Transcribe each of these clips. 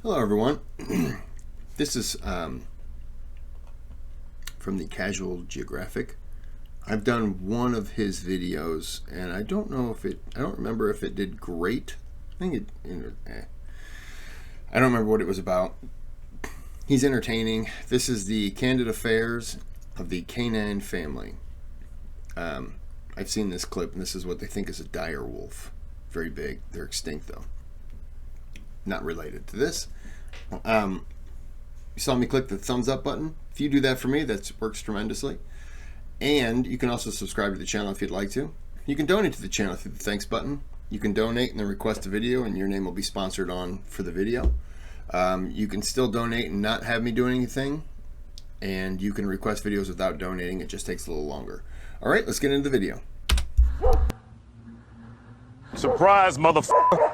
Hello everyone. This is from the Casual Geographic. I've done one of his videos and I don't remember if it did great. I think I don't remember what it was about. He's entertaining. This is the Candid affairs of the Canine family. I've seen this clip and this is what they think is a dire wolf. Very big. They're extinct though. Not related to this. You saw me click the thumbs up button. If you do that for me, that works tremendously. And you can also subscribe to the channel if you'd like to. You can donate to the channel through the thanks button. You can donate and then request a video and your name will be sponsored on for the video. You can still donate and not have me do anything. And you can request videos without donating. It just takes a little longer. All right, let's get into the video. Surprise, motherfucker.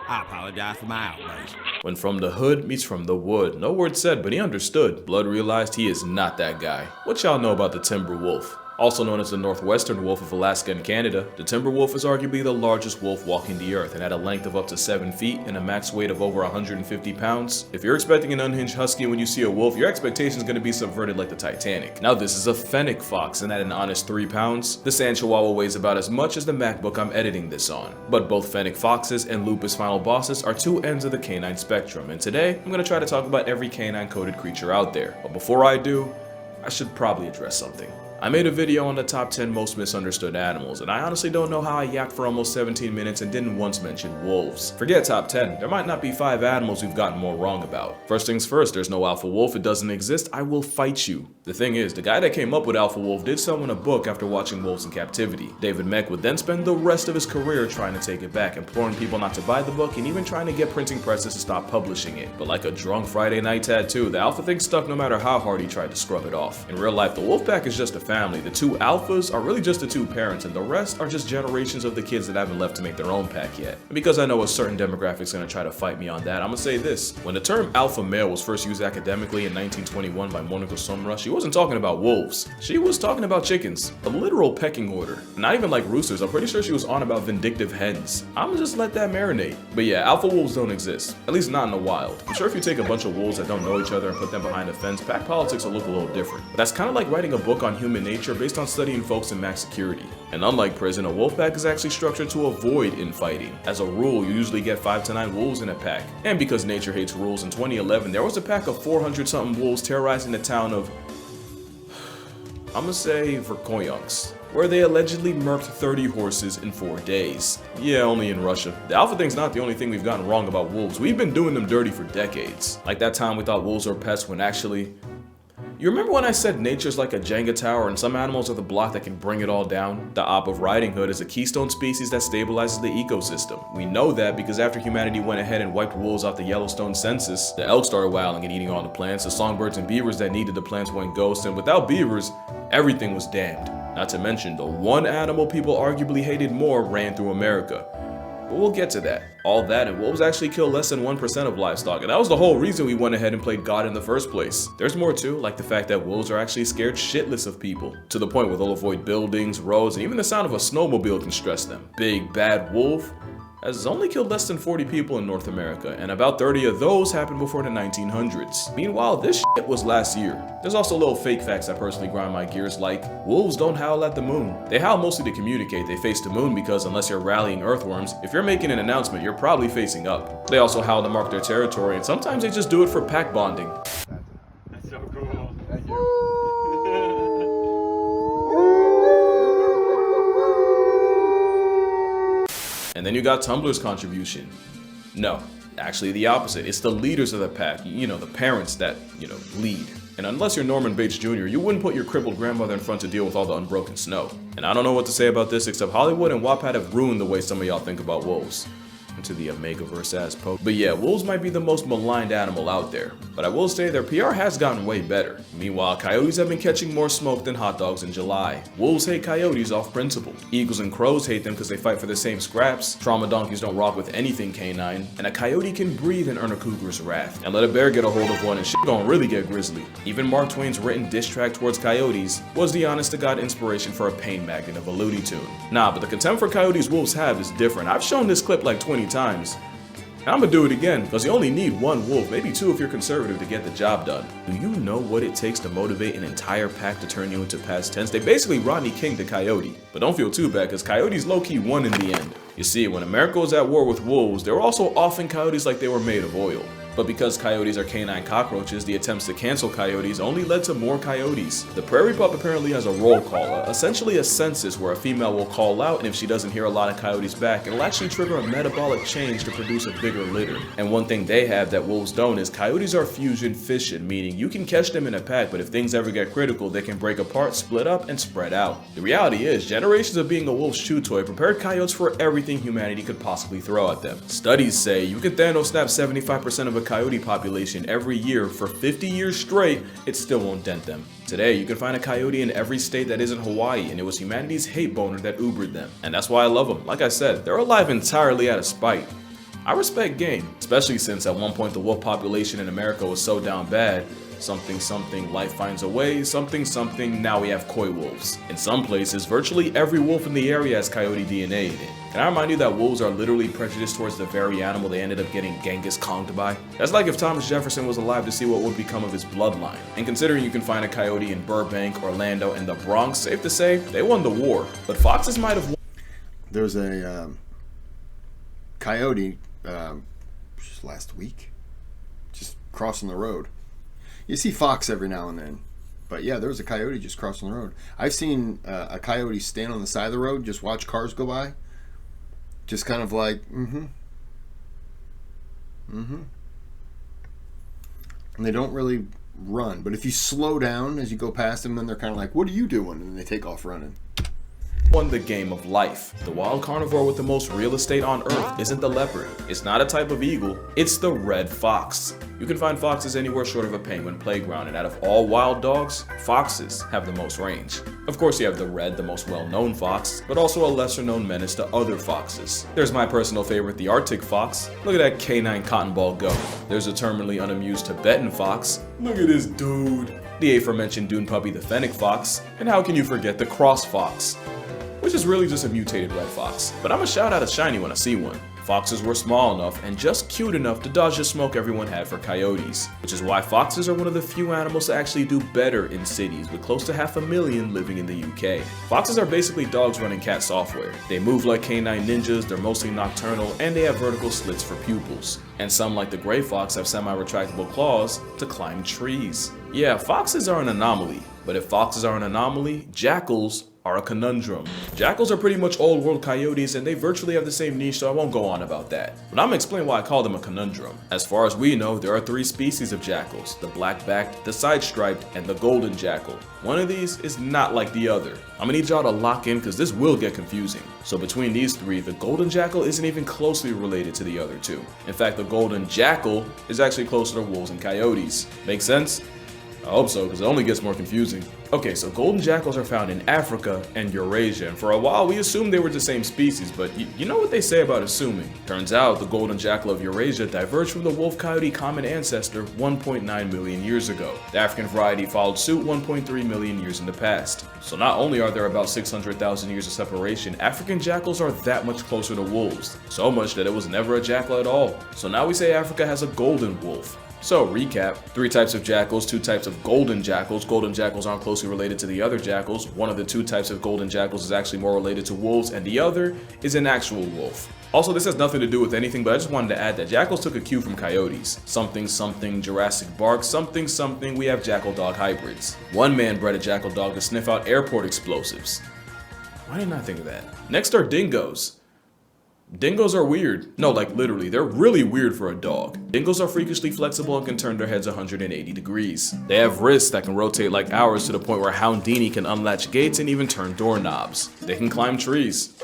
I apologize for my outburst. When From the Hood meets From the Wood, no word said, but he understood. Blood realized he is not that guy. What y'all know about the timber wolf? Also known as the northwestern wolf of Alaska and Canada, the timber wolf is arguably the largest wolf walking the earth and at a length of up to 7 feet and a max weight of over 150 pounds. If you're expecting an unhinged husky when you see a wolf, your expectation is going to be subverted like the Titanic. Now this is a fennec fox and at an honest 3 pounds, the sand chihuahua weighs about as much as the MacBook I'm editing this on. But both fennec foxes and lupus final bosses are two ends of the canine spectrum, and today I'm going to try to talk about every canine coded creature out there. But before I do, I should probably address something. I made a video on the top 10 most misunderstood animals, and I honestly don't know how I yapped for almost 17 minutes and didn't once mention wolves. Forget top 10, there might not be 5 animals we've gotten more wrong about. First things first, there's no alpha wolf, it doesn't exist, I will fight you. The thing is, the guy that came up with alpha wolf did someone a book after watching Wolves in Captivity. David Meck would then spend the rest of his career trying to take it back, imploring people not to buy the book and even trying to get printing presses to stop publishing it. But like a drunk Friday night tattoo, the alpha thing stuck no matter how hard he tried to scrub it off. In real life, the wolf pack is just a family. The 2 alphas are really just the 2 parents, and the rest are just generations of the kids that haven't left to make their own pack yet. And because I know a certain demographic is going to try to fight me on that, I'm going to say this. When the term alpha male was first used academically in 1921 by Monica Sumra, she wasn't talking about wolves. She was talking about chickens. A literal pecking order. Not even like roosters, I'm pretty sure she was on about vindictive hens. I'm gonna just let that marinate. But yeah, alpha wolves don't exist. At least not in the wild. I'm sure if you take a bunch of wolves that don't know each other and put them behind a fence, pack politics will look a little different. But that's kind of like writing a book on human nature based on studying folks in max security. And unlike prison, a wolf pack is actually structured to avoid infighting. As a rule, you usually get 5 to 9 wolves in a pack. And because nature hates rules, in 2011, there was a pack of 400-something wolves terrorizing the town of, I'm gonna say Verkhoyansk, where they allegedly murked 30 horses in 4 days. Yeah, only in Russia. The alpha thing's not the only thing we've gotten wrong about wolves. We've been doing them dirty for decades. Like that time we thought wolves were pests when actually... You remember when I said nature's like a Jenga tower and some animals are the block that can bring it all down? The op of riding hood is a keystone species that stabilizes the ecosystem. We know that because after humanity went ahead and wiped wolves off the Yellowstone census, the elk started wilding and eating all the plants, the songbirds and beavers that needed the plants went ghost, and without beavers, everything was damned. Not to mention, the one animal people arguably hated more ran through America. But we'll get to that. All that, and wolves actually kill less than 1% of livestock, and that was the whole reason we went ahead and played God in the first place. There's more too, like the fact that wolves are actually scared shitless of people, to the point where they'll avoid buildings, roads, and even the sound of a snowmobile can stress them. Big bad wolf has only killed less than 40 people in North America, and about 30 of those happened before the 1900s. Meanwhile, this shit was last year. There's also little fake facts that personally grind my gears, like wolves don't howl at the moon. They howl mostly to communicate they face the moon because unless you're rallying earthworms, if you're making an announcement, you're probably facing up. They also howl to mark their territory, and sometimes they just do it for pack bonding. That's so cool. Thank you. And then you got Tumblr's contribution. No, actually the opposite. It's the leaders of the pack, you know, the parents that, lead. And unless you're Norman Bates Jr., you wouldn't put your crippled grandmother in front to deal with all the unbroken snow. And I don't know what to say about this except Hollywood and Wattpad have ruined the way some of y'all think about wolves. into the Omegaverse as poke. But yeah, wolves might be the most maligned animal out there, but I will say their PR has gotten way better. Meanwhile, coyotes have been catching more smoke than hot dogs in July. Wolves hate coyotes off principle. Eagles and crows hate them because they fight for the same scraps. Trauma donkeys don't rock with anything canine, and a coyote can breathe and earn a cougar's wrath. And let a bear get a hold of one and shit gon' really get grisly. Even Mark Twain's written diss track towards coyotes was the honest-to-God inspiration for a pain magnet of a Looney Tune. Nah, but the contempt for coyotes wolves have is different. I've shown this clip like 20 times. And I'm gonna do it again, because you only need one wolf, maybe two if you're conservative, to get the job done. Do you know what it takes to motivate an entire pack to turn you into past tense? They basically Rodney King to coyote. But don't feel too bad, because coyotes low-key won in the end. You see, when America was at war with wolves, they were also offing coyotes like they were made of oil. But because coyotes are canine cockroaches, the attempts to cancel coyotes only led to more coyotes. The prairie pup apparently has a roll call, essentially a census where a female will call out, and if she doesn't hear a lot of coyotes back, it'll actually trigger a metabolic change to produce a bigger litter. And one thing they have that wolves don't is coyotes are fusion fission, meaning you can catch them in a pack, but if things ever get critical, they can break apart, split up, and spread out. The reality is, generations of being a wolf's chew toy prepared coyotes for everything humanity could possibly throw at them. Studies say you can Thanos snap 75% of a coyote population every year for 50 years straight, it still won't dent them. Today, you can find a coyote in every state that isn't Hawaii, and it was humanity's hate boner that Ubered them. And that's why I love them. Like I said, they're alive entirely out of spite. I respect game, especially since at one point the wolf population in America was so down bad. Something something, life finds a way, something something, now we have coy wolves. In some places, virtually every wolf in the area has coyote DNA in it. Can I remind you that wolves are literally prejudiced towards the very animal they ended up getting Genghis Kong'd by? That's like if Thomas Jefferson was alive to see what would become of his bloodline. And considering you can find a coyote in Burbank, Orlando, and the Bronx, safe to say, they won the war. But foxes might have won. There's a coyote just last week, just crossing the road. You see fox every now and then, but yeah, there was a coyote just crossing the road. I've seen a coyote stand on the side of the road, just watch cars go by, just kind of like, and they don't really run. But if you slow down as you go past them, then they're kind of like, what are you doing? And they take off running. Won the game of life. The wild carnivore with the most real estate on Earth isn't the leopard. It's not a type of eagle. It's the red fox. You can find foxes anywhere short of a penguin playground, and out of all wild dogs, foxes have the most range. Of course, you have the red, the most well-known fox, but also a lesser-known menace to other foxes. There's my personal favorite, the Arctic fox. Look at that canine cotton ball go. There's a terminally unamused Tibetan fox. Look at this dude. The aforementioned dune puppy, the fennec fox. And how can you forget the cross fox, which is really just a mutated red fox. But I'm a shout out a shiny when I see one. Foxes were small enough and just cute enough to dodge the smoke everyone had for coyotes, which is why foxes are one of the few animals to actually do better in cities, with close to 500,000 living in the UK. Foxes are basically dogs running cat software. They move like canine ninjas, they're mostly nocturnal, and they have vertical slits for pupils. And some, like the gray fox, have semi-retractable claws to climb trees. Yeah, foxes are an anomaly, but if foxes are an anomaly, jackals are a conundrum. Jackals are pretty much old world coyotes, and they virtually have the same niche, so I won't go on about that. But I'm gonna explain why I call them a conundrum. As far as we know, there are 3 species of jackals: the black-backed, the side-striped, and the golden jackal. One of these is not like the other. I'm gonna need y'all to lock in because this will get confusing. So between these 3, the golden jackal isn't even closely related to the other 2. In fact, the golden jackal is actually closer to wolves and coyotes. Make sense? I hope so, because it only gets more confusing. Okay, so golden jackals are found in Africa and Eurasia, and for a while we assumed they were the same species, but you know what they say about assuming. Turns out the golden jackal of Eurasia diverged from the wolf-coyote common ancestor 1.9 million years ago. The African variety followed suit 1.3 million years in the past. So not only are there about 600,000 years of separation, African jackals are that much closer to wolves. So much that it was never a jackal at all. So now we say Africa has a golden wolf. So, recap: 3 types of jackals, 2 types of golden jackals. Golden jackals aren't closely related to the other jackals. One of the 2 types of golden jackals is actually more related to wolves, and the other is an actual wolf. Also, this has nothing to do with anything, but I just wanted to add that jackals took a cue from coyotes. Something something Jurassic Bark, something something, we have jackal dog hybrids. One man bred a jackal dog to sniff out airport explosives. Why didn't I think of that? Next are dingoes. Dingoes are weird. No, like literally, they're really weird for a dog. Dingoes are freakishly flexible and can turn their heads 180 degrees. They have wrists that can rotate like ours to the point where Houdini can unlatch gates and even turn doorknobs. They can climb trees.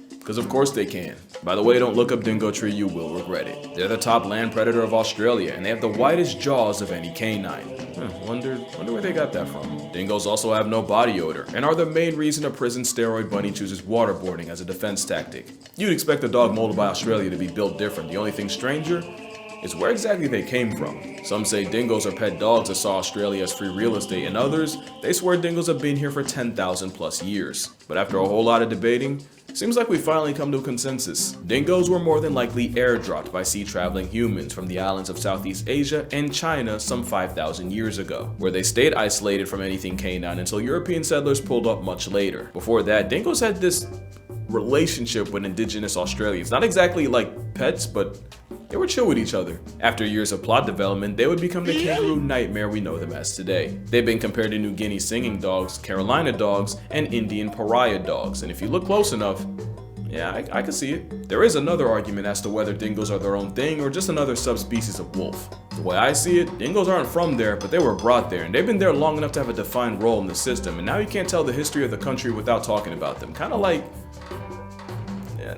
Because of course they can. By the way, don't look up dingo tree, you will regret it. They're the top land predator of Australia, and they have the widest jaws of any canine. Wonder where they got that from. Dingoes also have no body odor, and are the main reason a prison steroid bunny chooses waterboarding as a defense tactic. You'd expect a dog molded by Australia to be built different. The only thing stranger is where exactly they came from. Some say dingoes are pet dogs that saw Australia as free real estate, and others, they swear dingoes have been here for 10,000 plus years. But after a whole lot of debating, seems like we finally come to a consensus. Dingoes were more than likely airdropped by sea-traveling humans from the islands of Southeast Asia and China some 5,000 years ago, where they stayed isolated from anything canine until European settlers pulled up much later. Before that, dingoes had this relationship with indigenous Australians. Not exactly like pets, but they were chill with each other. After years of plot development, they would become the kangaroo nightmare we know them as today. They've been compared to New Guinea singing dogs, Carolina dogs, and Indian pariah dogs, and if you look close enough, yeah, I can see it. There is another argument as to whether dingoes are their own thing or just another subspecies of wolf. The way I see it, dingoes aren't from there, but they were brought there, and they've been there long enough to have a defined role in the system, and now you can't tell the history of the country without talking about them. Kind of like...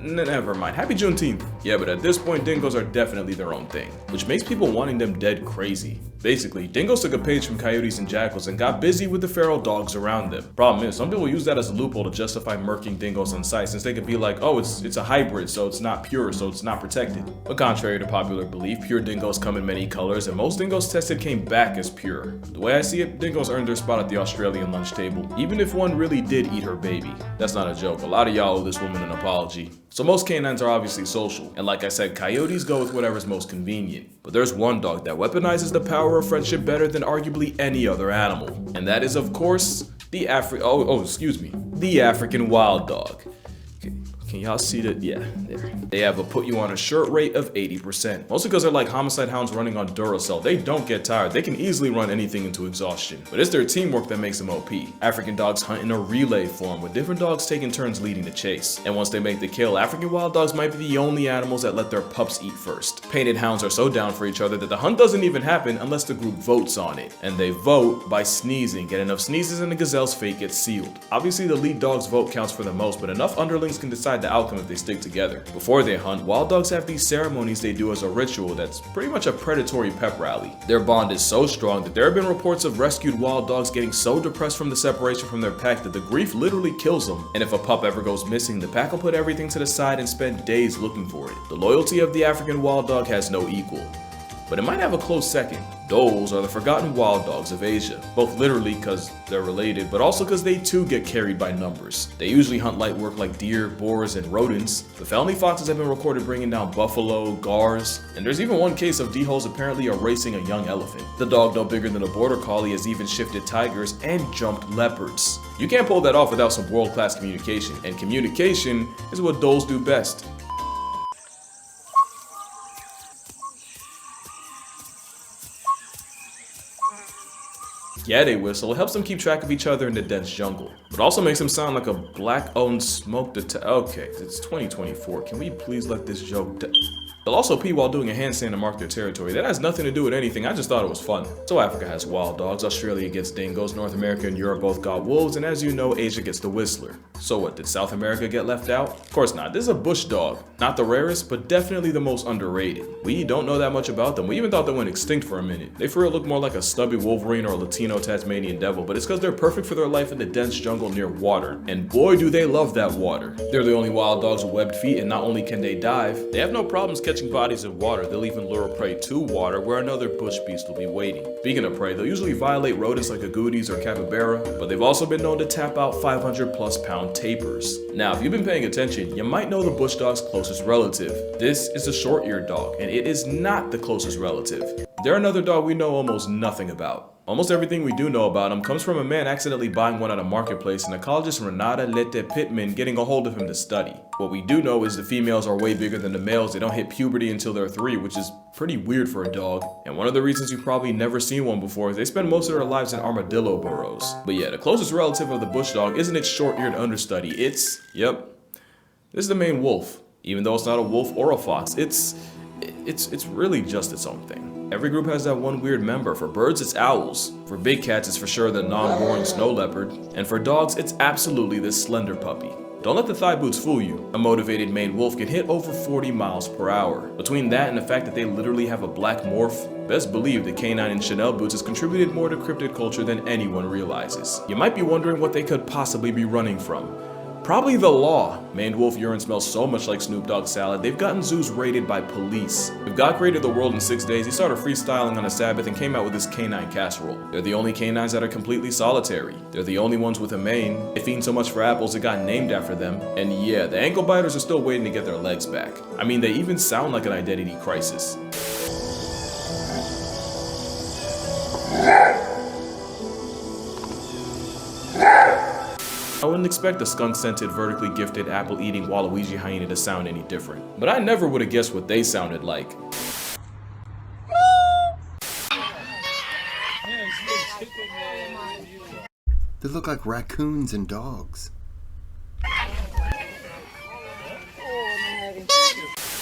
never mind. Happy Juneteenth. Yeah, but at this point, dingoes are definitely their own thing, which makes people wanting them dead crazy. Basically, dingoes took a page from coyotes and jackals and got busy with the feral dogs around them. Problem is, some people use that as a loophole to justify murking dingoes on sight, since they could be like, oh, it's a hybrid, so it's not pure, so it's not protected. But contrary to popular belief, pure dingoes come in many colors, and most dingoes tested came back as pure. The way I see it, dingoes earned their spot at the Australian lunch table, even if one really did eat her baby. That's not a joke. A lot of y'all owe this woman an apology. So most canines are obviously social, and like I said, coyotes go with whatever's most convenient. But there's one dog that weaponizes the power of friendship better than arguably any other animal. And that is, of course, the African wild dog. Can y'all see that? Yeah, there. They have a put you on a shirt rate of 80%. Mostly because they're like homicide hounds running on Duracell. They don't get tired. They can easily run anything into exhaustion. But it's their teamwork that makes them OP. African dogs hunt in a relay form, with different dogs taking turns leading the chase. And once they make the kill, African wild dogs might be the only animals that let their pups eat first. Painted hounds are so down for each other that the hunt doesn't even happen unless the group votes on it. And they vote by sneezing. Get enough sneezes and the gazelle's fate gets sealed. Obviously the lead dog's vote counts for the most, but enough underlings can decide the outcome if they stick together. Before they hunt, wild dogs have these ceremonies they do as a ritual that's pretty much a predatory pep rally. Their bond is so strong that there have been reports of rescued wild dogs getting so depressed from the separation from their pack that the grief literally kills them. And if a pup ever goes missing, the pack will put everything to the side and spend days looking for it. The loyalty of the African wild dog has no equal. But it might have a close second. Does are the forgotten wild dogs of Asia, both literally because they're related, but also because they too get carried by numbers. They usually hunt light work like deer, boars, and rodents. The family foxes have been recorded bringing down buffalo, gars, and there's even one case of D-holes apparently erasing a young elephant. The dog, no bigger than a border collie, has even shifted tigers and jumped leopards. You can't pull that off without some world-class communication, and communication is what does do best. Yeah, they whistle. It helps them keep track of each other in the dense jungle. But also makes them sound like a black-owned smoke okay, it's 2024. Can we please let this joke They'll also pee while doing a handstand to mark their territory. That has nothing to do with anything, I just thought it was fun. So Africa has wild dogs, Australia gets dingoes, North America and Europe both got wolves, and as you know, Asia gets the whistler. So what, did South America get left out? Of course not. This is a bush dog. Not the rarest, but definitely the most underrated. We don't know that much about them. We even thought they went extinct for a minute. They for real look more like a stubby Wolverine or a Latino Tasmanian devil, but it's because they're perfect for their life in the dense jungle near water. And boy do they love that water. They're the only wild dogs with webbed feet, and not only can they dive, they have no problems catching bodies of water. They'll even lure prey to water where another bush beast will be waiting. Speaking of prey, they'll usually violate rodents like agoutis or capybara, but they've also been known to tap out 500+ pound tapirs. Now, if you've been paying attention, you might know the bush dog's closest relative. This is a short-eared dog, and it is not the closest relative. They're another dog we know almost nothing about. Almost everything we do know about him comes from a man accidentally buying one at a marketplace and ecologist Renata Lette Pittman getting a hold of him to study. What we do know is the females are way bigger than the males. They don't hit puberty until they're 3, which is pretty weird for a dog. And one of the reasons you've probably never seen one before is they spend most of their lives in armadillo burrows. But yeah, the closest relative of the bush dog isn't its short-eared understudy. It's, this is the main wolf. Even though it's not a wolf or a fox, it's really just its own thing. Every group has that one weird member. For birds, it's owls. For big cats, it's for sure the non-roaring snow leopard. And for dogs, it's absolutely this slender puppy. Don't let the thigh boots fool you. A motivated Maine wolf can hit over 40 miles per hour. Between that and the fact that they literally have a black morph, best believe the Canine and Chanel boots has contributed more to cryptid culture than anyone realizes. You might be wondering what they could possibly be running from. Probably the law. Maned wolf urine smells so much like Snoop Dogg salad, they've gotten zoos raided by police. If God created the world in 6 days, he started freestyling on a Sabbath and came out with his canine casserole. They're the only canines that are completely solitary. They're the only ones with a mane. They fiend so much for apples it got named after them. And yeah, the ankle biters are still waiting to get their legs back. I mean, they even sound like an identity crisis. I wouldn't expect a skunk-scented, vertically gifted, apple-eating Waluigi hyena to sound any different. But I never would have guessed what they sounded like. They look like raccoons and dogs.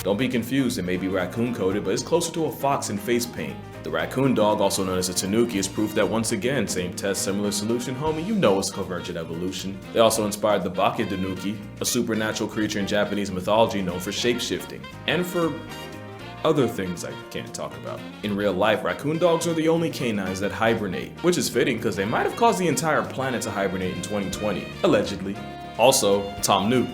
Don't be confused, it may be raccoon-coated, but it's closer to a fox in face paint. The raccoon dog, also known as a tanuki, is proof that once again, same test, similar solution, homie, you know it's convergent evolution. They also inspired the Baka Danuki, a supernatural creature in Japanese mythology known for shape-shifting, and for other things I can't talk about. In real life, raccoon dogs are the only canines that hibernate, which is fitting because they might have caused the entire planet to hibernate in 2020, allegedly. Also, Tom Nook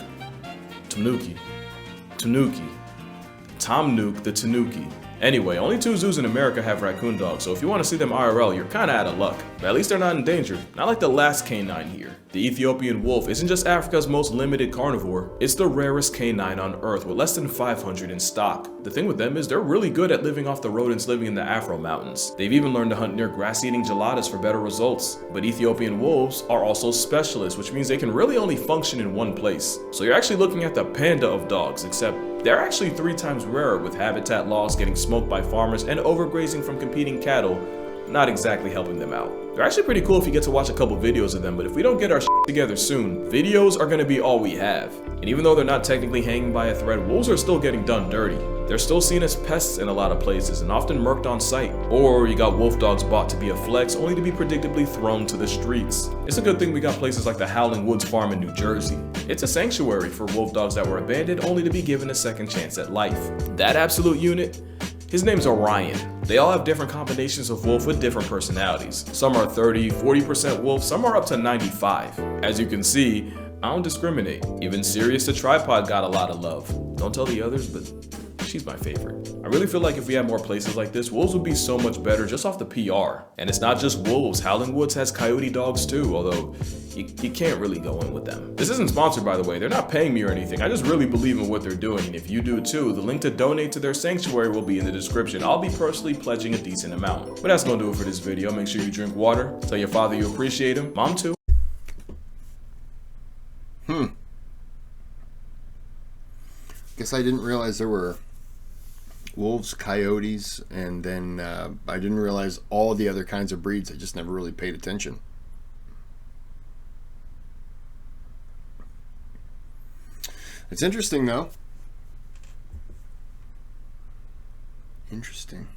the Tanuki. Anyway, only 2 zoos in America have raccoon dogs, so if you want to see them IRL, you're kinda out of luck. But at least they're not endangered, not like the last canine here. The Ethiopian wolf isn't just Africa's most limited carnivore, it's the rarest canine on Earth with less than 500 in stock. The thing with them is they're really good at living off the rodents living in the Afro Mountains. They've even learned to hunt near grass-eating geladas for better results. But Ethiopian wolves are also specialists, which means they can really only function in one place. So you're actually looking at the panda of dogs, except they're actually 3 times rarer, with habitat loss, getting smoked by farmers, and overgrazing from competing cattle not exactly helping them out. They're actually pretty cool if you get to watch a couple videos of them, but if we don't get our shit together soon, videos are gonna be all we have. And even though they're not technically hanging by a thread, wolves are still getting done dirty. They're still seen as pests in a lot of places and often murked on sight. Or you got wolf dogs bought to be a flex, only to be predictably thrown to the streets. It's a good thing we got places like the Howling Woods Farm in New Jersey. It's a sanctuary for wolf dogs that were abandoned only to be given a second chance at life. That absolute unit, his name's Orion. They all have different combinations of wolf with different personalities. Some are 30, 40% wolf, some are up to 95. As you can see, I don't discriminate. Even Sirius the Tripod got a lot of love. Don't tell the others, but she's my favorite. I really feel like if we had more places like this, wolves would be so much better just off the PR. And it's not just wolves, Howling Woods has coyote dogs too, although you can't really go in with them. This isn't sponsored, by the way. They're not paying me or anything. I just really believe in what they're doing, and if you do too, the link to donate to their sanctuary will be in the description. I'll be personally pledging a decent amount. But that's gonna do it for this video. Make sure you drink water, tell your father you appreciate him, mom too. Guess I didn't realize there were wolves, coyotes, and then I didn't realize all the other kinds of breeds. I just never really paid attention. It's interesting, though. Interesting.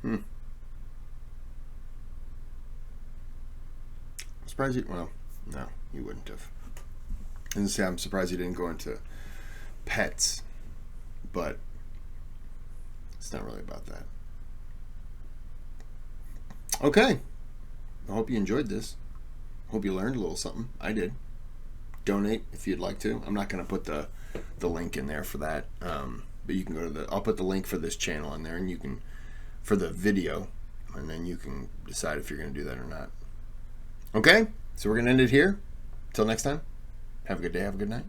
I'm surprised you, well, no, you wouldn't have. And say I'm surprised you didn't go into pets, but it's not really about that. Okay. I hope you enjoyed this. Hope you learned a little something. I did. Donate if you'd like to. I'm not going to put the link in there for that, but you can go to I'll put the link for this channel in there, and you can, for the video, and then you can decide if you're going to do that or not. Okay, so we're going to end it here. Till next time, have a good day, have a good night.